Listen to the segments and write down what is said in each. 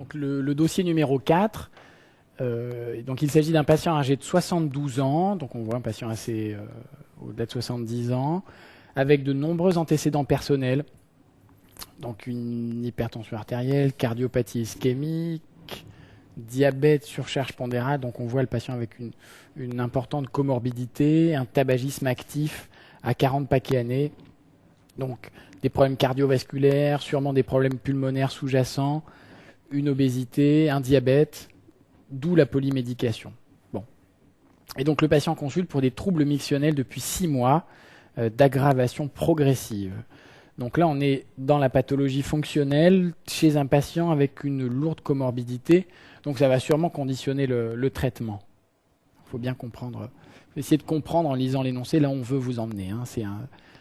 Donc le dossier numéro 4, donc il s'agit d'un patient âgé de 72 ans, donc on voit un patient assez au-delà de 70 ans, avec de nombreux antécédents personnels, donc une hypertension artérielle, cardiopathie ischémique, diabète, surcharge pondérale, donc on voit le patient avec une importante comorbidité, un tabagisme actif à 40 paquets années, donc des problèmes cardiovasculaires, sûrement des problèmes pulmonaires sous-jacents, une obésité, un diabète, d'où la polymédication. Bon. Et donc le patient consulte pour des troubles mictionnels depuis 6 mois d'aggravation progressive. Donc là, on est dans la pathologie fonctionnelle chez un patient avec une lourde comorbidité. Donc ça va sûrement conditionner le traitement. Il faut bien comprendre. Essayez de comprendre en lisant l'énoncé. Là, on veut vous emmener. Hein.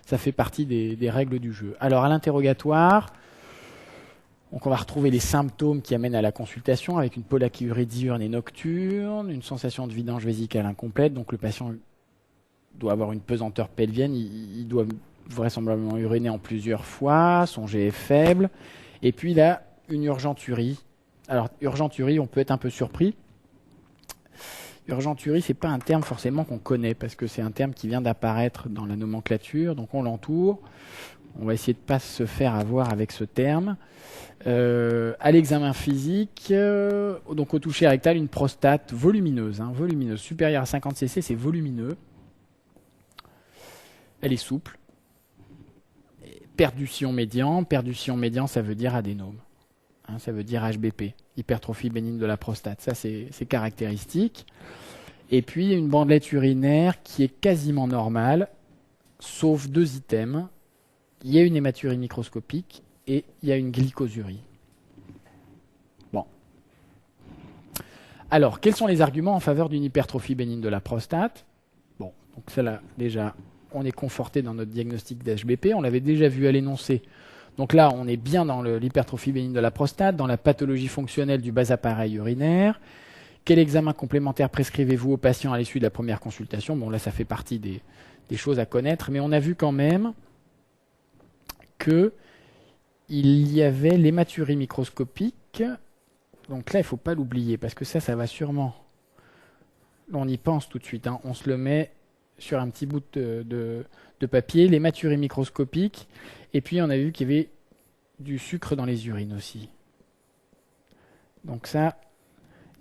Ça fait partie des règles du jeu. Alors, à l'interrogatoire, donc on va retrouver les symptômes qui amènent à la consultation avec une pollakiurie diurne et nocturne, une sensation de vidange vésicale incomplète. Donc le patient doit avoir une pesanteur pelvienne. Il doit vraisemblablement uriner en plusieurs fois, son jet est faible. Et puis là, une urgenturie. Alors, urgenturie, on peut être un peu surpris. Urgenturie, ce n'est pas un terme forcément qu'on connaît, parce que c'est un terme qui vient d'apparaître dans la nomenclature, donc on l'entoure. On va essayer de ne pas se faire avoir avec ce terme. À l'examen physique, donc au toucher rectal, une prostate volumineuse, volumineuse, supérieure à 50 cc, c'est volumineux. Elle est souple. Perduction médian, ça veut dire adénome. Ça veut dire HBP, hypertrophie bénigne de la prostate. Ça, c'est caractéristique. Et puis, une bandelette urinaire qui est quasiment normale, sauf 2 items. Il y a une hématurie microscopique et il y a une glycosurie. Bon. Alors, quels sont les arguments en faveur d'une hypertrophie bénigne de la prostate? Bon, donc celle-là, déjà, on est conforté dans notre diagnostic d'HBP. On l'avait déjà vu à l'énoncé. Donc là, on est bien dans l'hypertrophie bénigne de la prostate, dans la pathologie fonctionnelle du bas appareil urinaire. Quel examen complémentaire prescrivez-vous aux patients à l'issue de la première consultation? Bon, là, ça fait partie des choses à connaître, mais on a vu quand même qu'il y avait l'hématurie microscopique. Donc là, il ne faut pas l'oublier, parce que ça va sûrement... On y pense tout de suite. On se le met sur un petit bout de papier, l'hématurie microscopique. Et puis, on a vu qu'il y avait du sucre dans les urines aussi. Donc ça,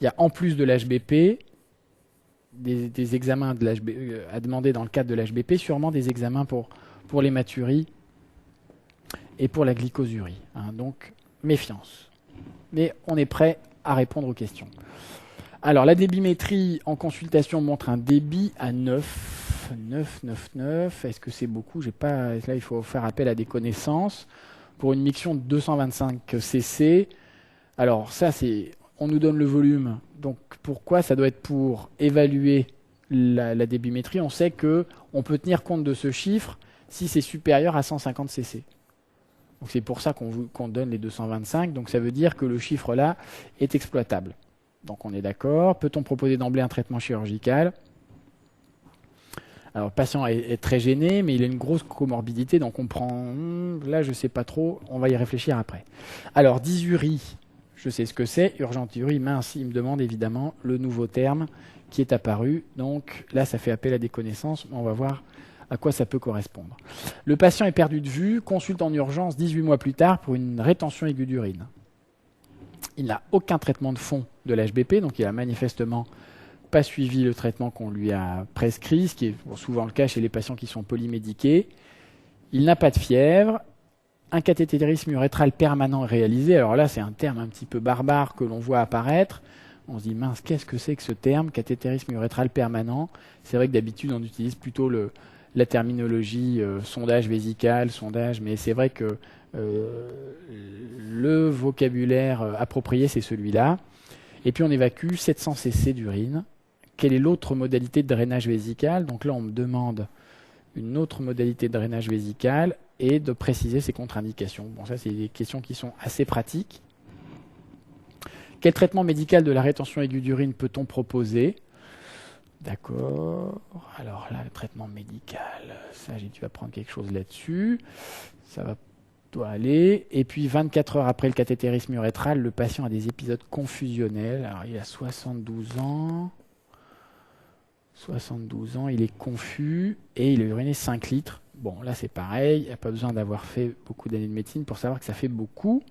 il y a en plus de l'HBP, des examens à demander dans le cadre de l'HBP, sûrement des examens pour l'hématurie et pour la glycosurie. Donc, méfiance. Mais on est prêt à répondre aux questions. Alors, la débimétrie en consultation montre un débit à 9. 9. Est-ce que c'est beaucoup? Là, il faut faire appel à des connaissances. Pour une miction de 225 cc. Alors, ça, on nous donne le volume. Donc, pourquoi? Ça doit être pour évaluer la débimétrie. On sait qu'on peut tenir compte de ce chiffre si c'est supérieur à 150 cc. Donc, c'est pour ça qu'on donne les 225. Donc, ça veut dire que le chiffre là est exploitable. Donc, on est d'accord. Peut-on proposer d'emblée un traitement chirurgical? Alors, le patient est très gêné, mais il a une grosse comorbidité, donc on prend... Là, je ne sais pas trop, on va y réfléchir après. Alors, dysurie, je sais ce que c'est. Urgenturie, mince, il me demande évidemment le nouveau terme qui est apparu. Donc là, ça fait appel à des connaissances, on va voir à quoi ça peut correspondre. Le patient est perdu de vue, consulte en urgence 18 mois plus tard pour une rétention aiguë d'urine. Il n'a aucun traitement de fond de l'HBP, donc il a manifestement pas suivi le traitement qu'on lui a prescrit, ce qui est souvent le cas chez les patients qui sont polymédiqués. Il n'a pas de fièvre. Un cathétérisme urétral permanent est réalisé. Alors là, c'est un terme un petit peu barbare que l'on voit apparaître. On se dit, mince, qu'est-ce que c'est que ce terme, cathétérisme urétral permanent? C'est vrai que d'habitude, on utilise plutôt la terminologie sondage vésical, mais c'est vrai que le vocabulaire approprié, c'est celui-là. Et puis, on évacue 700 cc d'urine. Quelle est l'autre modalité de drainage vésical? Donc là, on me demande une autre modalité de drainage vésical et de préciser ses contre-indications. Bon, ça, c'est des questions qui sont assez pratiques. Quel traitement médical de la rétention aiguë d'urine peut-on proposer? D'accord. Alors là, le traitement médical, ça, j'ai dû apprendre quelque chose là-dessus. Ça va doit aller. Et puis 24 heures après le cathétérisme urétral, le patient a des épisodes confusionnels. Alors il a 72 ans. 72 ans, il est confus et il a uriné 5 litres. Bon, là c'est pareil, il n'y a pas besoin d'avoir fait beaucoup d'années de médecine pour savoir que ça fait beaucoup.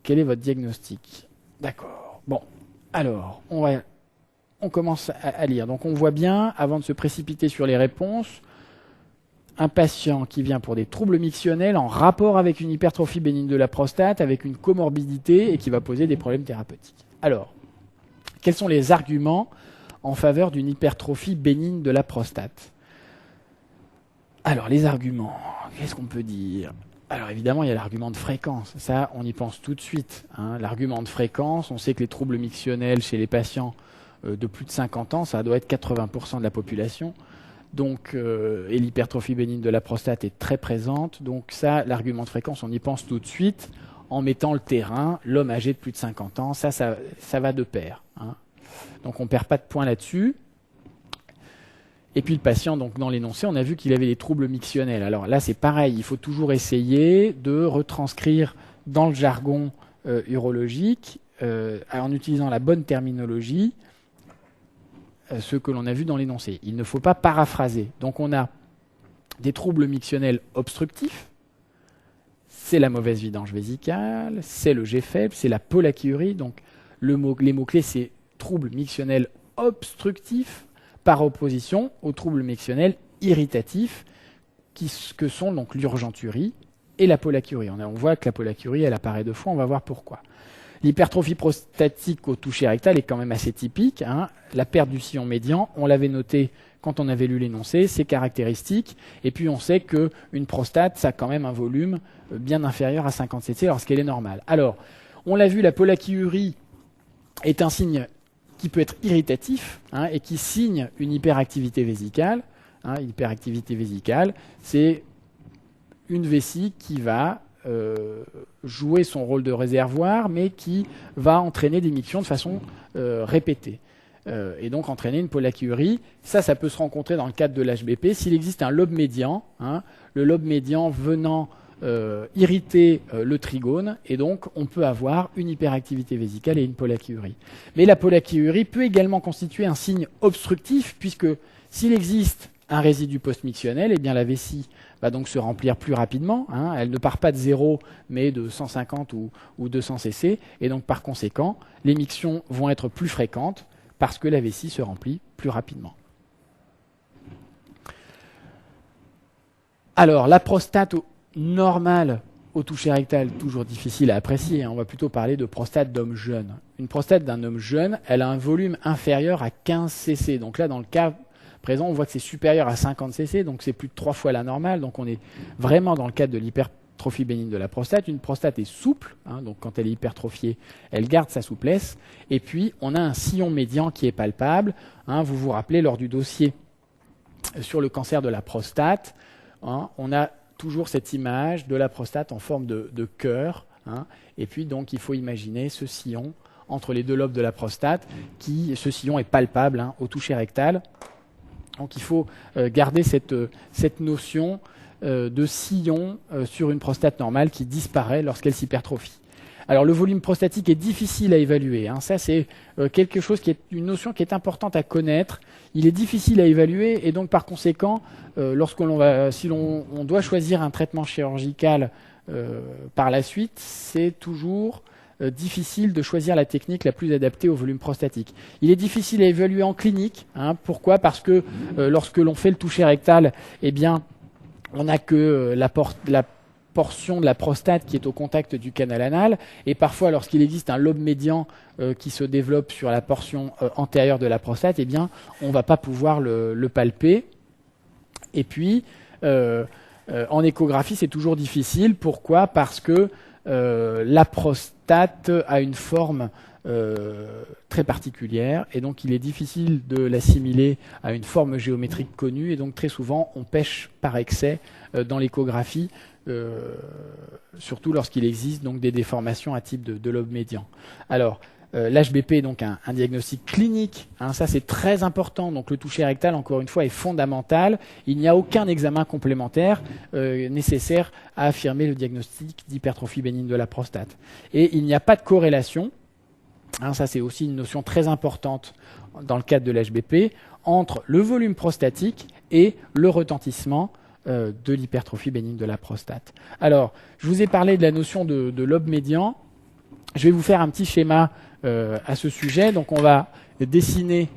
Quel est votre diagnostic? D'accord. Bon, alors, on commence à lire. Donc on voit bien, avant de se précipiter sur les réponses, un patient qui vient pour des troubles mictionnels en rapport avec une hypertrophie bénigne de la prostate, avec une comorbidité et qui va poser des problèmes thérapeutiques. Alors, quels sont les arguments en faveur d'une hypertrophie bénigne de la prostate? Alors, les arguments, qu'est-ce qu'on peut dire? Alors évidemment, il y a l'argument de fréquence. Ça, on y pense tout de suite. L'argument de fréquence, on sait que les troubles mictionnels chez les patients de plus de 50 ans, ça doit être 80% de la population. Donc, et l'hypertrophie bénigne de la prostate est très présente. Donc ça, l'argument de fréquence, on y pense tout de suite en mettant le terrain, l'homme âgé de plus de 50 ans. Ça va de pair. Donc on ne perd pas de points là-dessus. Et puis le patient, donc dans l'énoncé, on a vu qu'il avait des troubles mictionnels. Alors là, c'est pareil, il faut toujours essayer de retranscrire dans le jargon urologique, en utilisant la bonne terminologie, ce que l'on a vu dans l'énoncé. Il ne faut pas paraphraser. Donc on a des troubles mictionnels obstructifs, c'est la mauvaise vidange vésicale, c'est le G faible, c'est la pollakiurie. Donc les mots-clés, c'est troubles mictionnels obstructifs, par opposition aux troubles mictionnels irritatifs, que sont donc l'urgenturie et la pollakiurie. On voit que la pollakiurie, elle apparaît deux fois, on va voir pourquoi. L'hypertrophie prostatique au toucher rectal est quand même assez typique. La perte du sillon médian, on l'avait noté quand on avait lu l'énoncé, c'est caractéristique. Et puis on sait qu'une prostate, ça a quand même un volume bien inférieur à 50 cc lorsqu'elle est normale. Alors, on l'a vu, la pollakiurie est un signe qui peut être irritatif et qui signe une hyperactivité vésicale. Hyperactivité vésicale, c'est une vessie qui va jouer son rôle de réservoir, mais qui va entraîner des mictions de façon répétée. Et donc entraîner une pollakiurie. Ça peut se rencontrer dans le cadre de l'HBP. S'il existe un lobe médian, le lobe médian venant irriter le trigone, et donc on peut avoir une hyperactivité vésicale et une pollakiurie. Mais la pollakiurie peut également constituer un signe obstructif, puisque s'il existe un résidu post-mictionnel, eh bien la vessie va donc se remplir plus rapidement. Elle ne part pas de 0, mais de 150 ou 200 cc, et donc par conséquent, les mictions vont être plus fréquentes parce que la vessie se remplit plus rapidement. Alors, la prostate normale au toucher rectal, toujours difficile à apprécier. On va plutôt parler de prostate d'homme jeune. Une prostate d'un homme jeune, elle a un volume inférieur à 15 cc. Donc là, dans le cas présent, on voit que c'est supérieur à 50 cc, donc c'est plus de 3 fois la normale. Donc on est vraiment dans le cadre de l'hypertrophie bénigne de la prostate. Une prostate est souple, donc quand elle est hypertrophiée, elle garde sa souplesse. Et puis, on a un sillon médian qui est palpable. Vous vous rappelez, lors du dossier sur le cancer de la prostate, on a toujours cette image de la prostate en forme de cœur. Et puis, donc, il faut imaginer ce sillon entre les deux lobes de la prostate. Ce sillon est palpable au toucher rectal. Donc, il faut garder cette notion de sillon sur une prostate normale qui disparaît lorsqu'elle s'hypertrophie. Alors, le volume prostatique est difficile à évaluer. Ça, c'est quelque chose une notion qui est importante à connaître. Il est difficile à évaluer et donc, par conséquent, si on doit choisir un traitement chirurgical par la suite, c'est toujours difficile de choisir la technique la plus adaptée au volume prostatique. Il est difficile à évaluer en clinique. Pourquoi? Parce que lorsque l'on fait le toucher rectal, eh bien, on n'a que la portion de la prostate qui est au contact du canal anal, et parfois lorsqu'il existe un lobe médian qui se développe sur la portion antérieure de la prostate, eh bien, on ne va pas pouvoir le palper. Et puis, en échographie, c'est toujours difficile. Pourquoi? Parce que la prostate a une forme très particulière, et donc il est difficile de l'assimiler à une forme géométrique connue, et donc très souvent on pêche par excès dans l'échographie, surtout lorsqu'il existe donc des déformations à type de lobe médian. Alors, L'HBP est donc un diagnostic clinique, hein, ça c'est très important, donc le toucher rectal encore une fois est fondamental. Il n'y a aucun examen complémentaire nécessaire à affirmer le diagnostic d'hypertrophie bénigne de la prostate. Et il n'y a pas de corrélation, hein, ça c'est aussi une notion très importante dans le cadre de l'HBP, entre le volume prostatique et le retentissement de l'hypertrophie bénigne de la prostate. Alors, je vous ai parlé de la notion de lobe médian. Je vais vous faire un petit schéma à ce sujet. Donc, on va dessiner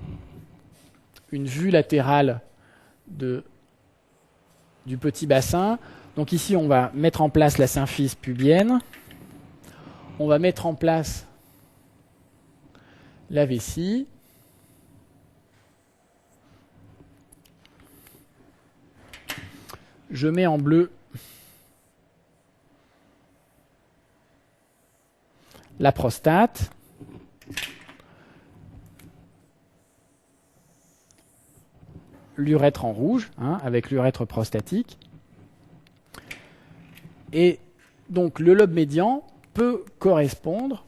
une vue latérale du petit bassin. Donc ici, on va mettre en place la symphyse pubienne. On va mettre en place la vessie. Je mets en bleu la prostate. L'urètre en rouge, hein, avec l'urètre prostatique. Et donc le lobe médian peut correspondre,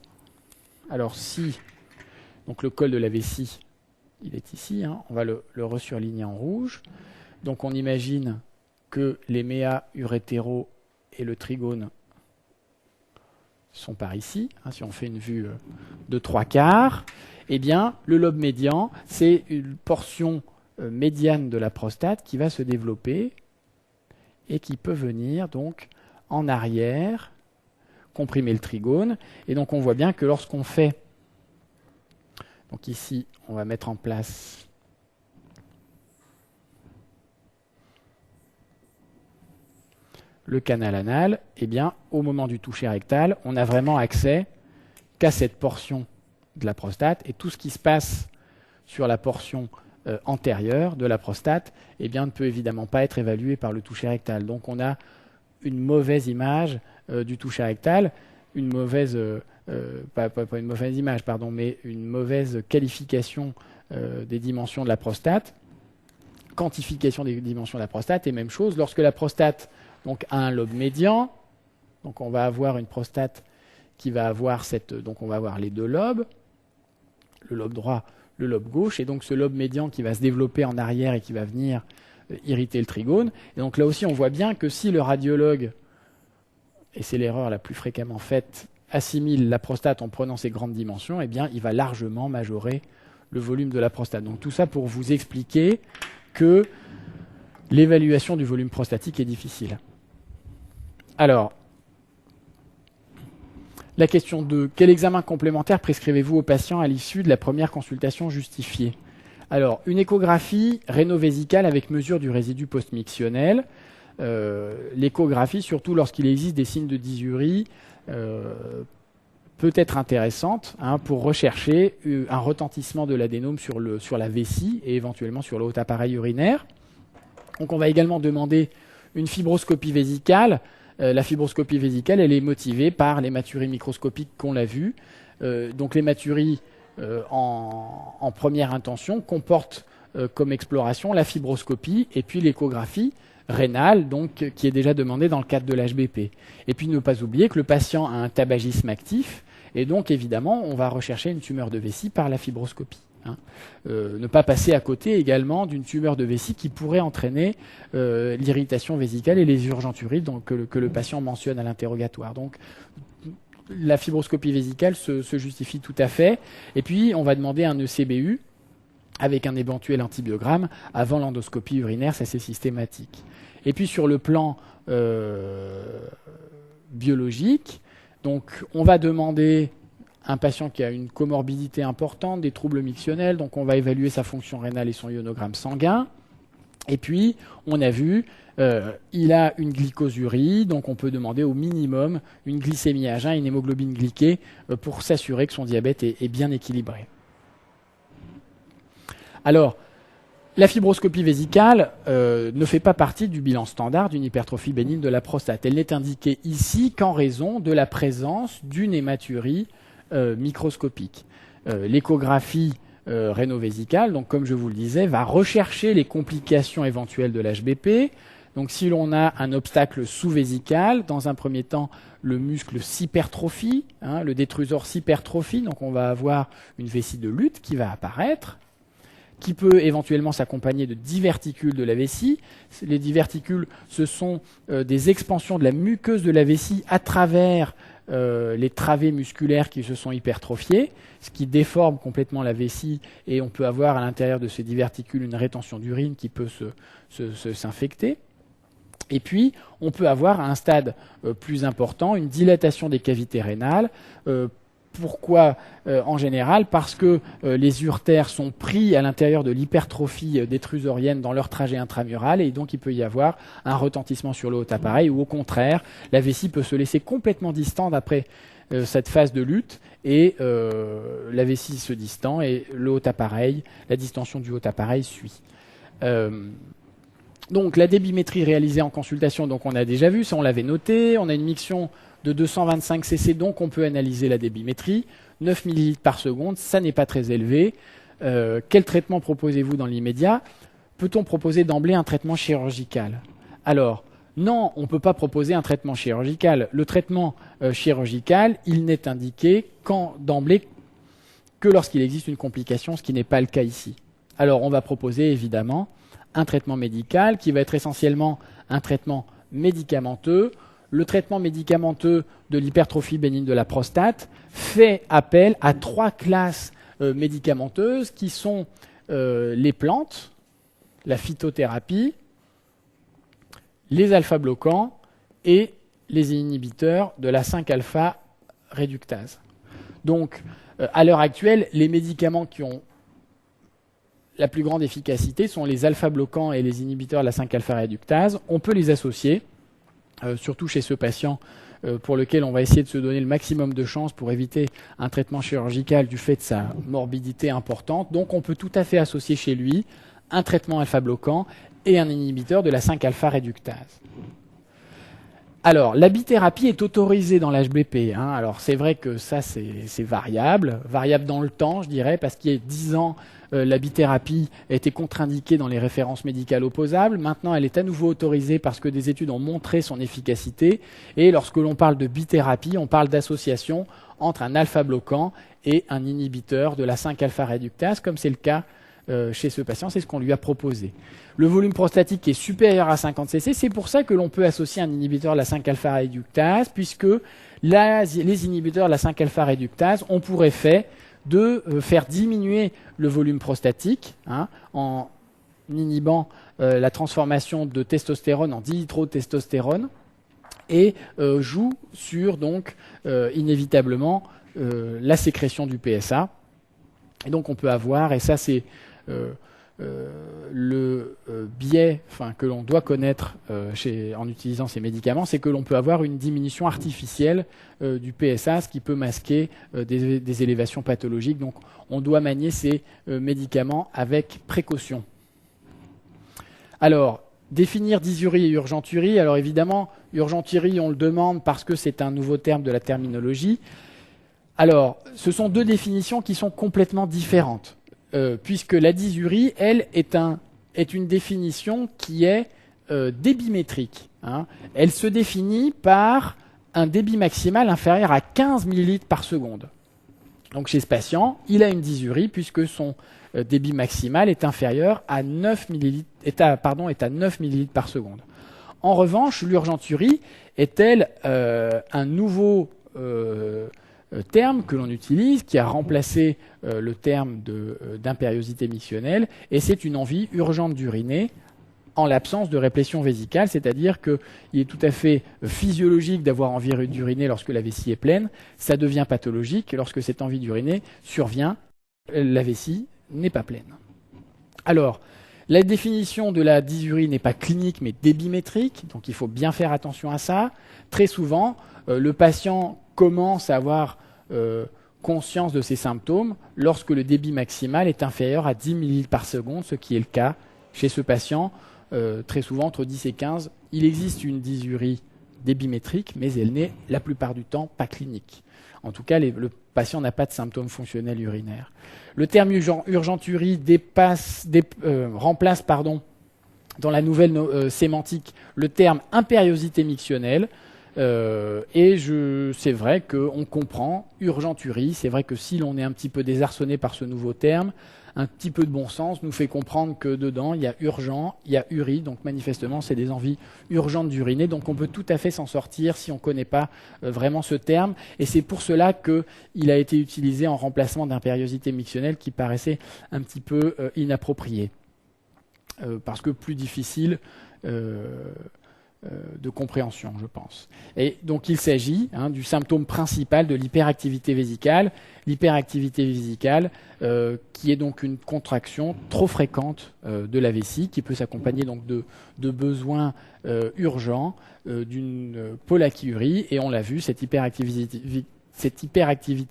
alors si donc le col de la vessie, il est ici, hein, on va le resurligner en rouge. Donc on imagine que les méas urétéraux et le trigone sont par ici. Hein, si on fait une vue de 3/4, eh bien, le lobe médian, c'est une portion médiane de la prostate qui va se développer et qui peut venir donc en arrière, comprimer le trigone. Et donc on voit bien que lorsqu'on fait, donc ici, on va mettre en place le canal anal, eh bien, au moment du toucher rectal, on n'a vraiment accès qu'à cette portion de la prostate, et tout ce qui se passe sur la portion antérieure de la prostate, eh bien, ne peut évidemment pas être évalué par le toucher rectal. Donc on a une mauvaise image du toucher rectal, une mauvaise, pas une mauvaise image, pardon, mais une mauvaise qualification des dimensions de la prostate, quantification des dimensions de la prostate, et même chose, lorsque la prostate donc a un lobe médian, donc on va avoir une prostate qui va avoir donc on va avoir les deux lobes, le lobe droit, le lobe gauche, et donc ce lobe médian qui va se développer en arrière et qui va venir irriter le trigone. Et donc là aussi on voit bien que si le radiologue, et c'est l'erreur la plus fréquemment faite, assimile la prostate en prenant ses grandes dimensions, eh bien il va largement majorer le volume de la prostate. Donc tout ça pour vous expliquer que l'évaluation du volume prostatique est difficile. Alors, la question 2. Quel examen complémentaire prescrivez-vous aux patients à l'issue de la première consultation justifiée? Alors, une échographie réno-vésicale avec mesure du résidu postmictionnel. L'échographie, surtout lorsqu'il existe des signes de dysurie, peut être intéressante pour rechercher un retentissement de l'adénome sur la vessie et éventuellement sur le haut appareil urinaire. Donc on va également demander une fibroscopie vésicale. La fibroscopie vésicale, elle est motivée par l'hématurie microscopique qu'on l'a vu. Donc l'hématurie en première intention comporte comme exploration la fibroscopie et puis l'échographie rénale, donc, qui est déjà demandée dans le cadre de l'HBP. Et puis ne pas oublier que le patient a un tabagisme actif et donc évidemment on va rechercher une tumeur de vessie par la fibroscopie. Ne pas passer à côté également d'une tumeur de vessie qui pourrait entraîner l'irritation vésicale et les urgenturies donc, que le patient mentionne à l'interrogatoire. Donc la fibroscopie vésicale se justifie tout à fait. Et puis on va demander un ECBU avec un éventuel antibiogramme avant l'endoscopie urinaire, ça c'est systématique. Et puis sur le plan biologique, donc on va demander un patient qui a une comorbidité importante, des troubles mictionnels, donc on va évaluer sa fonction rénale et son ionogramme sanguin. Et puis, on a vu, il a une glycosurie, donc on peut demander au minimum une glycémie à jeun, une hémoglobine glyquée, pour s'assurer que son diabète est bien équilibré. Alors, la fibroscopie vésicale ne fait pas partie du bilan standard d'une hypertrophie bénigne de la prostate. Elle n'est indiquée ici qu'en raison de la présence d'une hématurie microscopique. L'échographie réno-vésicale, donc comme je vous le disais, va rechercher les complications éventuelles de l'HBP. Donc si l'on a un obstacle sous-vésical, dans un premier temps, le muscle s'hypertrophie, hein, le détrusor s'hypertrophie, donc on va avoir une vessie de lutte qui va apparaître, qui peut éventuellement s'accompagner de diverticules de la vessie. Les diverticules, ce sont des expansions de la muqueuse de la vessie à travers les travées musculaires qui se sont hypertrophiées, ce qui déforme complètement la vessie, et on peut avoir à l'intérieur de ces diverticules une rétention d'urine qui peut s'infecter. Et puis, on peut avoir à un stade plus important une dilatation des cavités rénales. Pourquoi en général? Parce que les uretères sont pris à l'intérieur de l'hypertrophie détrusorienne dans leur trajet intramural, et donc il peut y avoir un retentissement sur le haut appareil, ou au contraire, la vessie peut se laisser complètement distante après cette phase de lutte, et la vessie se distend, et le haut appareil, la distension du haut appareil suit. Donc la débimétrie réalisée en consultation, donc on a déjà vu, ça on l'avait noté, on a une miction de 225 cc, donc on peut analyser la débimétrie. 9 ml par seconde, ça n'est pas très élevé. Quel traitement proposez-vous dans l'immédiat? Peut-on proposer d'emblée un traitement chirurgical? Alors, non, on ne peut pas proposer un traitement chirurgical. Le traitement chirurgical, il n'est indiqué d'emblée que lorsqu'il existe une complication, ce qui n'est pas le cas ici. Alors, on va proposer évidemment un traitement médical qui va être essentiellement un traitement médicamenteux. Le traitement médicamenteux de l'hypertrophie bénigne de la prostate fait appel à 3 classes médicamenteuses qui sont les plantes, la phytothérapie, les alpha-bloquants et les inhibiteurs de la 5-alpha réductase. Donc, à l'heure actuelle, les médicaments qui ont la plus grande efficacité sont les alpha-bloquants et les inhibiteurs de la 5-alpha réductase. On peut les associer, surtout chez ce patient pour lequel on va essayer de se donner le maximum de chances pour éviter un traitement chirurgical du fait de sa morbidité importante. Donc on peut tout à fait associer chez lui un traitement alpha-bloquant et un inhibiteur de la 5-alpha réductase. Alors, la bithérapie est autorisée dans l'HBP. Hein. Alors, c'est vrai que ça, c'est variable dans le temps, je dirais, parce qu'il y a 10 ans, la bithérapie était contre-indiquée dans les références médicales opposables. Maintenant, elle est à nouveau autorisée parce que des études ont montré son efficacité. Et lorsque l'on parle de bithérapie, on parle d'association entre un alpha-bloquant et un inhibiteur de la 5-alpha réductase, comme c'est le cas chez ce patient, c'est ce qu'on lui a proposé. Le volume prostatique est supérieur à 50 cc, c'est pour ça que l'on peut associer un inhibiteur de la 5-alpha réductase, puisque les inhibiteurs de la 5-alpha réductase ont pour effet de faire diminuer le volume prostatique en inhibant la transformation de testostérone en dihydrotestostérone et jouent sur donc inévitablement la sécrétion du PSA. Et donc on peut avoir, et ça c'est le biais que l'on doit connaître en utilisant ces médicaments, c'est que l'on peut avoir une diminution artificielle du PSA, ce qui peut masquer des élévations pathologiques. Donc on doit manier ces médicaments avec précaution. Alors, définir dysurie et urgenturie. Alors évidemment, urgenturie, on le demande parce que c'est un nouveau terme de la terminologie. Alors, ce sont 2 définitions qui sont complètement différentes. Puisque la dysurie, elle, est une définition qui est débimétrique. Hein. Elle se définit par un débit maximal inférieur à 15 ml par seconde. Donc chez ce patient, il a une dysurie puisque son débit maximal est inférieur à 9 ml, est à 9 ml par seconde. En revanche, l'urgenturie est-elle un nouveau terme que l'on utilise, qui a remplacé le terme d'impériosité missionnelle, et c'est une envie urgente d'uriner en l'absence de réplétion vésicale, c'est-à-dire qu'il est tout à fait physiologique d'avoir envie d'uriner lorsque la vessie est pleine, ça devient pathologique lorsque cette envie d'uriner survient, la vessie n'est pas pleine. Alors, la définition de la dysurie n'est pas clinique mais débimétrique, donc il faut bien faire attention à ça. Très souvent, le patient commence à avoir conscience de ses symptômes lorsque le débit maximal est inférieur à 10 ml par seconde, ce qui est le cas chez ce patient, très souvent entre 10 et 15. Il existe une dysurie débimétrique, mais elle n'est la plupart du temps pas clinique. En tout cas, le patient n'a pas de symptômes fonctionnels urinaires. Le terme urgenturie remplace dans la nouvelle sémantique le terme impériosité missionnelle. Et c'est vrai qu'on comprend urgenturie. C'est vrai que si l'on est un petit peu désarçonné par ce nouveau terme, un petit peu de bon sens nous fait comprendre que dedans, il y a urgent, il y a uri. Donc manifestement, c'est des envies urgentes d'uriner. Donc on peut tout à fait s'en sortir si on ne connaît pas vraiment ce terme. Et c'est pour cela qu'il a été utilisé en remplacement d'impériosité mictionnelle qui paraissait un petit peu inapproprié. Parce que plus difficile de compréhension, je pense. Et donc il s'agit du symptôme principal de l'hyperactivité vésicale. L'hyperactivité vésicale, qui est donc une contraction trop fréquente de la vessie, qui peut s'accompagner donc de besoins urgents, d'une polachyurie. Et on l'a vu, cette hyperactivité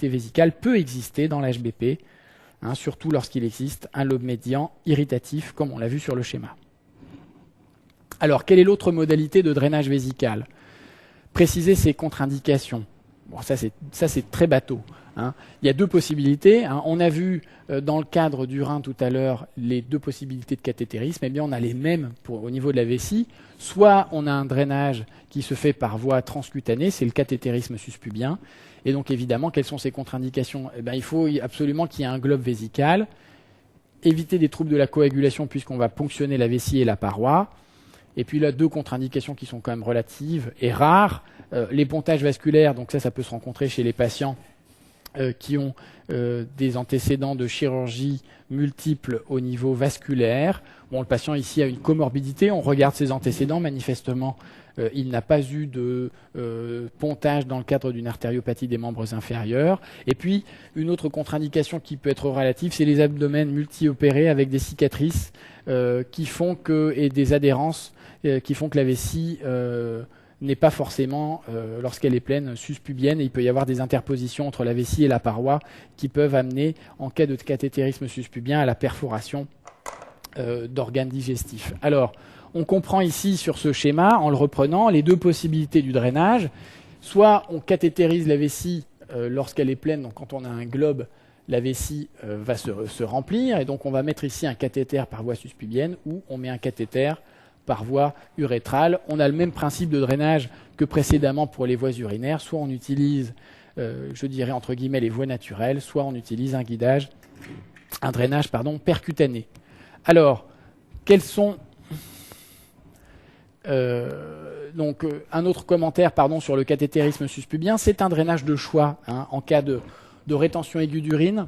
vésicale peut exister dans l'HBP, surtout lorsqu'il existe un lobe médian irritatif, comme on l'a vu sur le schéma. Alors, quelle est l'autre modalité de drainage vésical? Préciser ses contre-indications. Bon, ça, c'est très bateau. Il y a deux possibilités. On a vu dans le cadre du rein tout à l'heure les deux possibilités de cathétérisme. Eh bien, on a les mêmes au niveau de la vessie. Soit on a un drainage qui se fait par voie transcutanée, c'est le cathétérisme suspubien. Et donc, évidemment, quelles sont ces contre-indications? Il faut absolument qu'il y ait un globe vésical. Éviter des troubles de la coagulation puisqu'on va ponctionner la vessie et la paroi. Et puis là, deux contre-indications qui sont quand même relatives et rares. Les pontages vasculaires, donc ça peut se rencontrer chez les patients qui ont des antécédents de chirurgie multiples au niveau vasculaire. Bon, le patient ici a une comorbidité, on regarde ses antécédents, manifestement il n'a pas eu de pontage dans le cadre d'une artériopathie des membres inférieurs. Et puis, une autre contre-indication qui peut être relative, c'est les abdomens multi-opérés avec des cicatrices et des adhérences qui font que la vessie n'est pas forcément, lorsqu'elle est pleine, suspubienne. Et il peut y avoir des interpositions entre la vessie et la paroi qui peuvent amener, en cas de cathétérisme suspubien, à la perforation d'organes digestifs. Alors, on comprend ici sur ce schéma, en le reprenant, les deux possibilités du drainage. Soit on cathétérise la vessie lorsqu'elle est pleine, donc quand on a un globe, la vessie va se remplir, et donc on va mettre ici un cathéter par voie suspubienne, ou on met un cathéter par voie urétrale. On a le même principe de drainage que précédemment pour les voies urinaires. Soit on utilise, je dirais entre guillemets, les voies naturelles, soit on utilise un drainage percutané. Alors, quels sont... un autre commentaire sur le cathétérisme suspubien, c'est un drainage de choix en cas de rétention aiguë d'urine.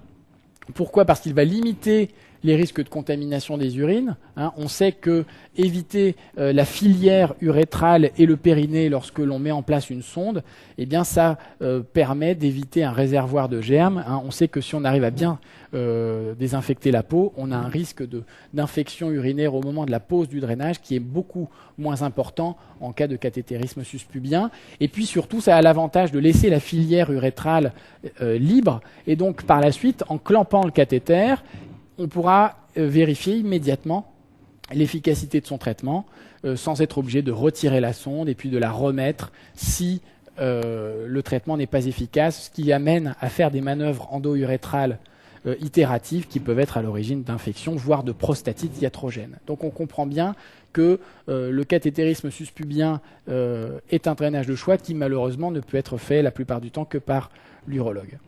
Pourquoi? Parce qu'il va limiter les risques de contamination des urines. On sait que éviter la filière urétrale et le périnée lorsque l'on met en place une sonde, eh bien ça permet d'éviter un réservoir de germes. On sait que si on arrive à bien désinfecter la peau, on a un risque d'infection urinaire au moment de la pose du drainage qui est beaucoup moins important en cas de cathétérisme suspubien. Et puis surtout, ça a l'avantage de laisser la filière urétrale libre. Et donc par la suite, en clampant le cathéter, on pourra vérifier immédiatement l'efficacité de son traitement sans être obligé de retirer la sonde et puis de la remettre si le traitement n'est pas efficace, ce qui amène à faire des manœuvres endo-urétrales itératives qui peuvent être à l'origine d'infections, voire de prostatite iatrogène. Donc on comprend bien que le cathétérisme suspubien est un drainage de choix qui malheureusement ne peut être fait la plupart du temps que par l'urologue.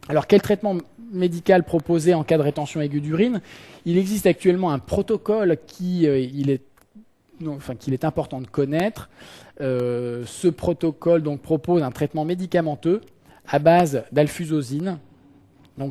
Alors quel traitement médical proposé en cas de rétention aiguë d'urine? Il existe actuellement un protocole qu'il est important de connaître. Ce protocole propose un traitement médicamenteux à base d'alfusosine,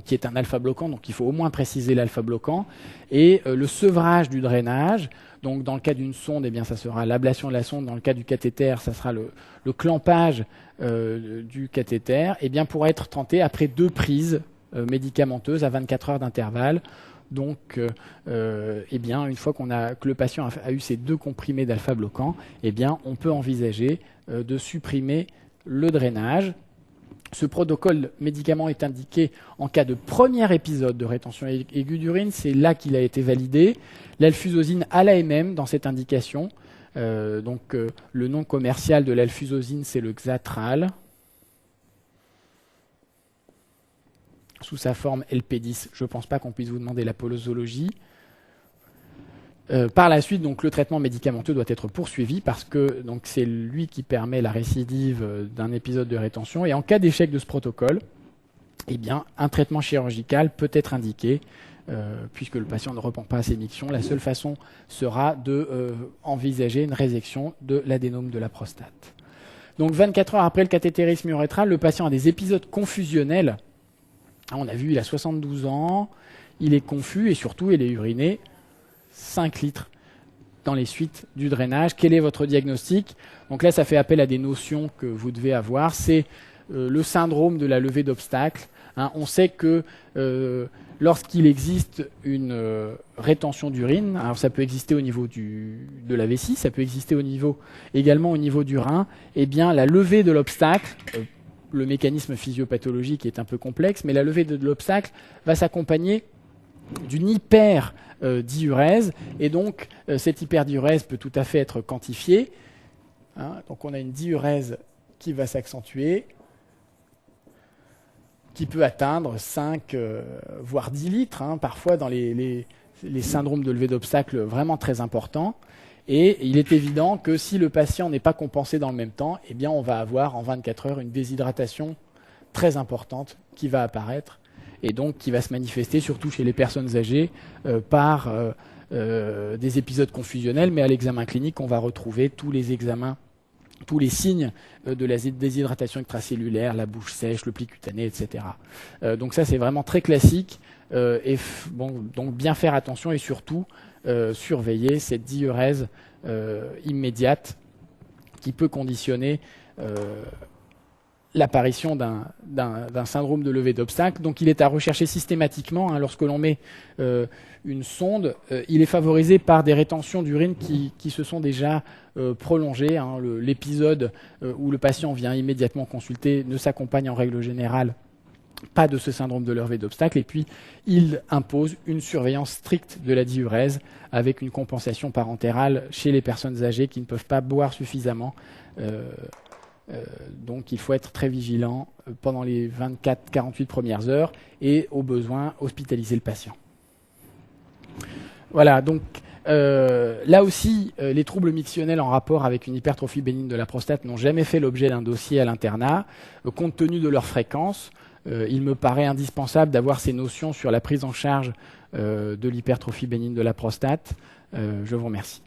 qui est un alpha-bloquant, donc il faut au moins préciser l'alpha-bloquant, et le sevrage du drainage. Donc dans le cas d'une sonde, ça sera l'ablation de la sonde. Dans le cas du cathéter, ça sera le clampage du cathéter. Pourra être tenté après 2 prises médicamenteuses à 24 heures d'intervalle. Donc, une fois que le patient a eu ces 2 comprimés d'alpha-bloquant, on peut envisager de supprimer le drainage. Ce protocole médicament est indiqué en cas de premier épisode de rétention aiguë d'urine. C'est là qu'il a été validé. L'alfusosine a l'AMM dans cette indication. Le nom commercial de l'alfusosine, c'est le Xatral. Sous sa forme LP10, je ne pense pas qu'on puisse vous demander la posologie. Par la suite, donc, le traitement médicamenteux doit être poursuivi parce que c'est lui qui permet la récidive d'un épisode de rétention. Et en cas d'échec de ce protocole, eh bien, un traitement chirurgical peut être indiqué puisque le patient ne repend pas ses mictions. La seule façon sera d'envisager une résection de l'adénome de la prostate. Donc 24 heures après le cathétérisme urétral, le patient a des épisodes confusionnels. On a vu, il a 72 ans, il est confus et surtout, il est uriné 5 litres dans les suites du drainage. Quel est votre diagnostic? Donc là, ça fait appel à des notions que vous devez avoir. C'est le syndrome de la levée d'obstacles. On sait que lorsqu'il existe une rétention d'urine, alors ça peut exister au niveau de la vessie, ça peut exister également au niveau du rein, eh bien la levée de l'obstacle, le mécanisme physiopathologique est un peu complexe, mais la levée de l'obstacle va s'accompagner d'une hyperdiurèse, et donc cette hyperdiurèse peut tout à fait être quantifiée. Donc on a une diurèse qui va s'accentuer, qui peut atteindre 5 voire 10 litres, parfois dans les syndromes de levée d'obstacles vraiment très importants. Et il est évident que si le patient n'est pas compensé dans le même temps, eh bien on va avoir en 24 heures une déshydratation très importante qui va apparaître et donc qui va se manifester surtout chez les personnes âgées par des épisodes confusionnels. Mais à l'examen clinique, on va retrouver tous les signes de la déshydratation extracellulaire, la bouche sèche, le pli cutané, etc. Donc ça, c'est vraiment très classique. Donc bien faire attention et surtout surveiller cette diurèse immédiate qui peut conditionner l'apparition d'un syndrome de levée d'obstacle. Donc il est à rechercher systématiquement. Lorsque l'on met une sonde, il est favorisé par des rétentions d'urine qui se sont déjà prolongées. L'épisode où le patient vient immédiatement consulter ne s'accompagne en règle générale pas de ce syndrome de levée d'obstacle, et puis il impose une surveillance stricte de la diurèse avec une compensation parentérale chez les personnes âgées qui ne peuvent pas boire suffisamment. Donc il faut être très vigilant pendant les 24-48 premières heures et au besoin hospitaliser le patient. Voilà, donc là aussi, les troubles mictionnels en rapport avec une hypertrophie bénigne de la prostate n'ont jamais fait l'objet d'un dossier à l'internat. Compte tenu de leur fréquence, il me paraît indispensable d'avoir ces notions sur la prise en charge de l'hypertrophie bénigne de la prostate. Je vous remercie.